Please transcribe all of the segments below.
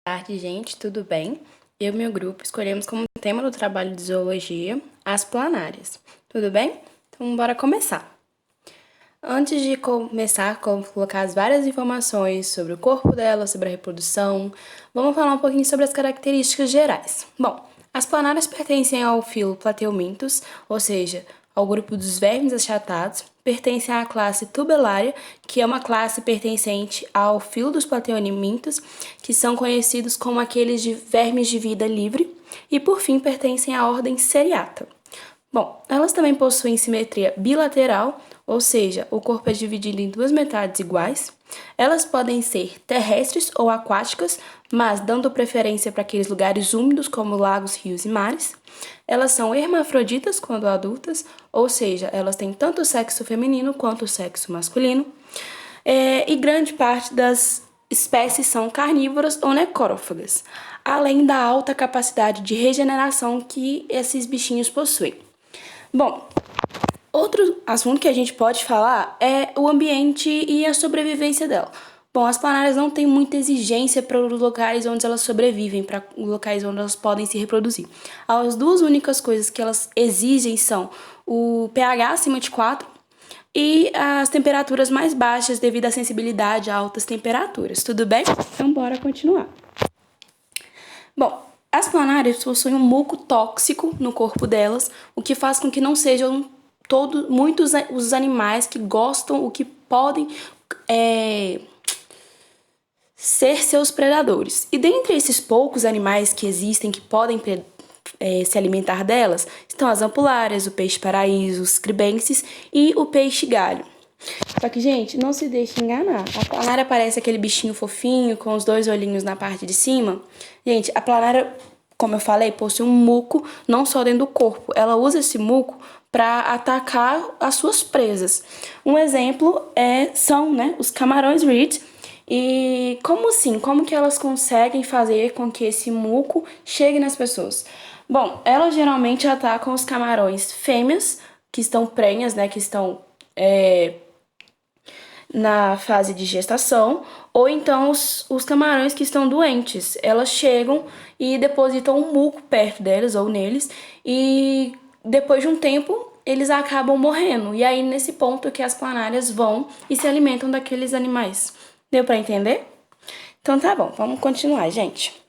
Boa tarde, gente, tudo bem? Eu e meu grupo escolhemos como tema do trabalho de zoologia as planárias. Tudo bem? Então, bora começar. Antes de começar a colocar as várias informações sobre o corpo dela, sobre a reprodução, vamos falar um pouquinho sobre as características gerais. Bom, as planárias pertencem ao filo Plateuminthus, ou seja, ao grupo dos vermes achatados, pertencem à classe Tubelária, que é uma classe pertencente ao filo dos Plateuminthus, que são conhecidos como aqueles de vermes de vida livre, e por fim pertencem à ordem Seriata. Bom, elas também possuem simetria bilateral, ou seja, o corpo é dividido em duas metades iguais. Elas podem ser terrestres ou aquáticas, mas dando preferência para aqueles lugares úmidos como lagos, rios e mares. Elas são hermafroditas quando adultas, ou seja, elas têm tanto o sexo feminino quanto o sexo masculino. E grande parte das espécies são carnívoras ou necrófagas, além da alta capacidade de regeneração que esses bichinhos possuem. Bom, outro assunto que a gente pode falar é o ambiente e a sobrevivência dela. Bom, as planárias não têm muita exigência para os locais onde elas sobrevivem, para os locais onde elas podem se reproduzir. As duas únicas coisas que elas exigem são o pH acima de 4 e as temperaturas mais baixas devido à sensibilidade a altas temperaturas. Tudo bem? Então, bora continuar. Bom, as planárias possuem um muco tóxico no corpo delas, o que faz com que não sejam muitos os animais que gostam, o que podem ser seus predadores. E dentre esses poucos animais que existem que podem se alimentar delas, estão as ampulárias, o peixe-paraíso, os scribensis e o peixe-galho. Só que, gente, não se deixe enganar. A planária parece aquele bichinho fofinho com os dois olhinhos na parte de cima. Gente, a planária, como eu falei, possui um muco não só dentro do corpo. Ela usa esse muco para atacar as suas presas. Um exemplo são os camarões reed. E como assim? Como que elas conseguem fazer com que esse muco chegue nas pessoas? Bom, elas geralmente atacam os camarões fêmeas, que estão prenhas, que estão na fase de gestação, ou então os camarões que estão doentes. Elas chegam e depositam um muco perto deles ou neles, e depois de um tempo eles acabam morrendo. E aí nesse ponto que as planárias vão e se alimentam daqueles animais. Deu para entender? Então tá bom, vamos continuar, gente.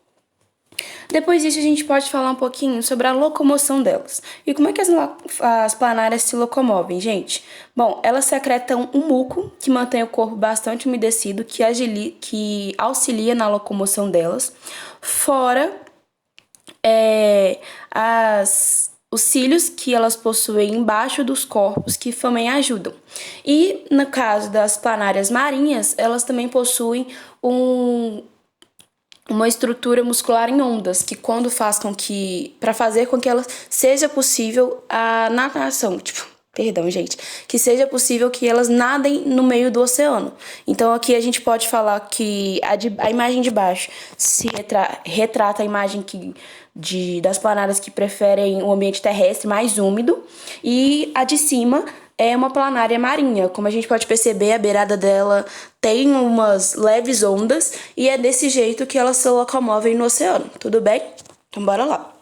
Depois disso, a gente pode falar um pouquinho sobre a locomoção delas. E como é que as planárias se locomovem, gente? Bom, elas secretam um muco que mantém o corpo bastante umedecido, que auxilia na locomoção delas. Fora os cílios que elas possuem embaixo dos corpos, que também ajudam. E no caso das planárias marinhas, elas também possuem uma estrutura muscular em ondas, que quando faz com que, para fazer com que ela seja possível a natação, que seja possível que elas nadem no meio do oceano. Então aqui a gente pode falar que a imagem de baixo se retrata a imagem das planárias que preferem o ambiente terrestre mais úmido, e a de cima é uma planária marinha. Como a gente pode perceber, a beirada dela tem umas leves ondas e é desse jeito que elas se locomovem no oceano. Tudo bem? Então bora lá.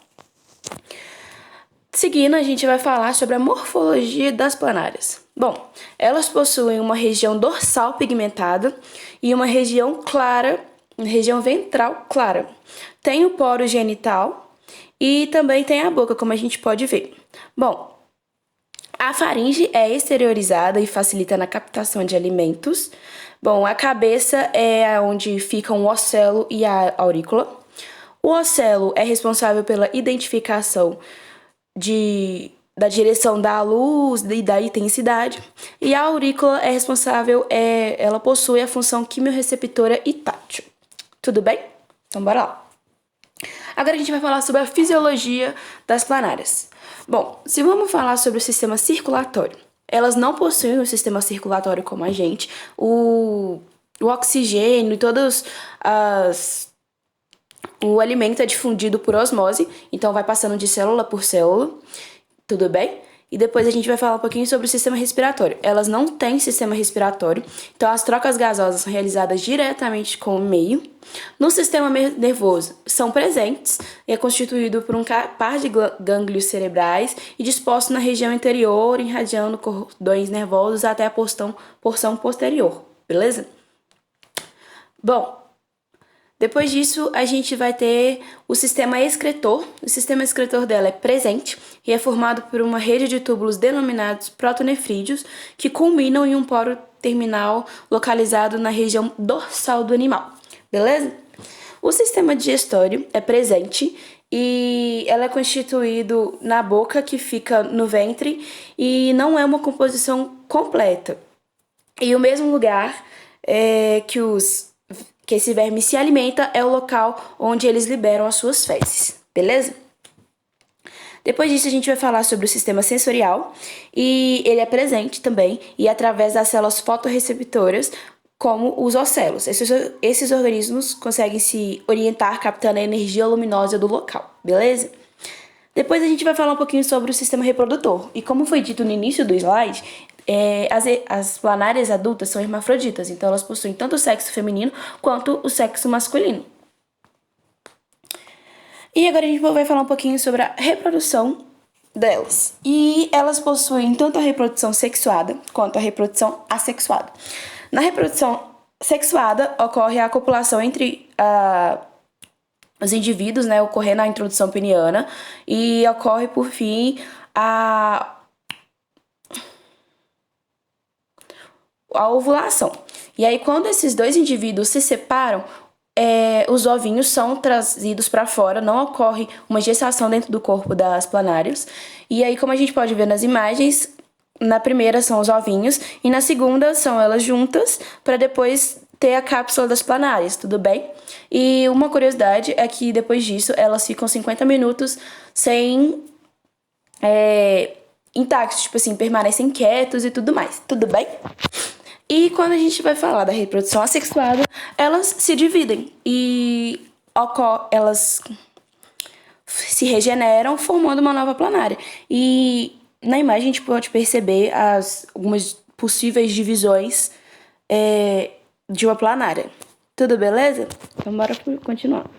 Seguindo, a gente vai falar sobre a morfologia das planárias. Bom, elas possuem uma região dorsal pigmentada e uma região clara, uma região ventral clara. Tem o poro genital e também tem a boca, como a gente pode ver. Bom, a faringe é exteriorizada e facilita na captação de alimentos. Bom, a cabeça é onde ficam o ocelo e a aurícula. O ocelo é responsável pela identificação da direção da luz e da intensidade. E a aurícula é responsável, ela possui a função quimiorreceptora e tátil. Tudo bem? Então bora lá. Agora a gente vai falar sobre a fisiologia das planárias. Bom, se vamos falar sobre o sistema circulatório, elas não possuem um sistema circulatório como a gente. O oxigênio e o alimento é difundido por osmose, então vai passando de célula por célula, tudo bem? e depois a gente vai falar um pouquinho sobre o sistema respiratório. Elas não têm sistema respiratório, então as trocas gasosas são realizadas diretamente com o meio. No sistema nervoso, são presentes e é constituído por um par de gânglios cerebrais e disposto na região interior, irradiando cordões nervosos até a porção posterior, beleza? Bom, depois disso, a gente vai ter o sistema excretor. O sistema excretor dela é presente e é formado por uma rede de túbulos denominados protonefrídeos que culminam em um poro terminal localizado na região dorsal do animal, beleza? O sistema digestório é presente e ela é constituído na boca, que fica no ventre, e não é uma composição completa. E o mesmo lugar que esse verme se alimenta é o local onde eles liberam as suas fezes, beleza? Depois disso, a gente vai falar sobre o sistema sensorial, e ele é presente também, e através das células fotorreceptoras, como os ocelos. Esses organismos conseguem se orientar captando a energia luminosa do local, beleza? Depois a gente vai falar um pouquinho sobre o sistema reprodutor, e como foi dito no início do slide, as planárias adultas são hermafroditas, então elas possuem tanto o sexo feminino quanto o sexo masculino. E agora a gente vai falar um pouquinho sobre a reprodução delas. E elas possuem tanto a reprodução sexuada quanto a reprodução assexuada. Na reprodução sexuada ocorre a copulação entre os indivíduos, né, ocorrendo a introdução peniana, e ocorre por fim a ovulação. E aí, quando esses dois indivíduos se separam, os ovinhos são trazidos para fora, não ocorre uma gestação dentro do corpo das planárias. E aí, como a gente pode ver nas imagens, na primeira são os ovinhos e na segunda são elas juntas para depois ter a cápsula das planárias, tudo bem? E uma curiosidade é que depois disso elas ficam 50 minutos sem intactos, tipo assim, permanecem quietos e tudo mais, tudo bem? E quando a gente vai falar da reprodução assexuada, elas se dividem e elas se regeneram formando uma nova planária. E na imagem a gente pode perceber algumas possíveis divisões de uma planária. Tudo beleza? Então bora continuar.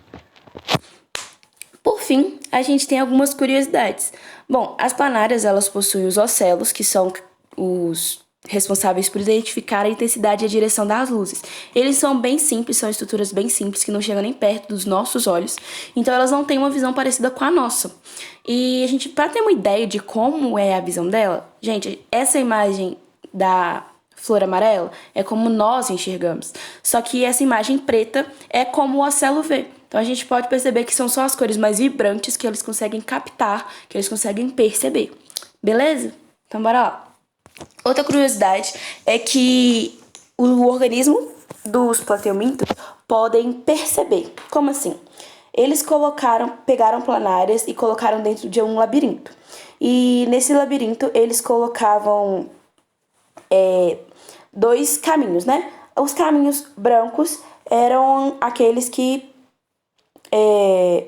Por fim, a gente tem algumas curiosidades. Bom, as planárias elas possuem os ocelos, que são os responsáveis por identificar a intensidade e a direção das luzes. Eles são bem simples, são estruturas bem simples que não chegam nem perto dos nossos olhos, então elas não têm uma visão parecida com a nossa. E a gente, para ter uma ideia de como é a visão dela, gente, essa imagem da flor amarela é como nós enxergamos, só que essa imagem preta é como o ocelo vê. Então a gente pode perceber que são só as cores mais vibrantes que eles conseguem captar, que eles conseguem perceber. Beleza? Então bora lá. Outra curiosidade é que o organismo dos plateumintos podem perceber. Como assim? Eles pegaram planárias e colocaram dentro de um labirinto. E nesse labirinto eles colocavam dois caminhos, né? Os caminhos brancos eram aqueles que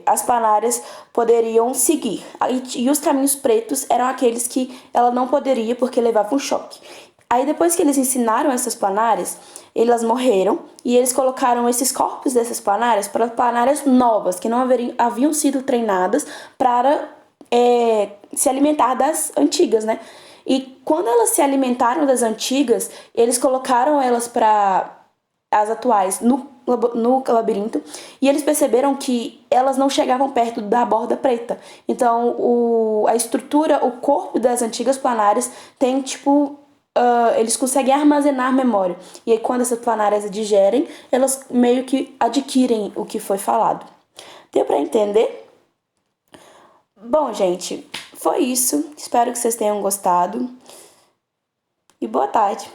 as planárias poderiam seguir. E os caminhos pretos eram aqueles que ela não poderia porque levavam choque. Aí depois que eles ensinaram essas planárias, elas morreram e eles colocaram esses corpos dessas planárias para planárias novas, que não haviam sido treinadas para se alimentar das antigas, né? E quando elas se alimentaram das antigas, eles colocaram elas para as atuais no labirinto, e eles perceberam que elas não chegavam perto da borda preta. Então a estrutura, o corpo das antigas planárias tem eles conseguem armazenar memória, e aí quando essas planárias digerem, elas meio que adquirem o que foi falado. Deu para entender? Bom, gente, foi isso. Espero que vocês tenham gostado e boa tarde.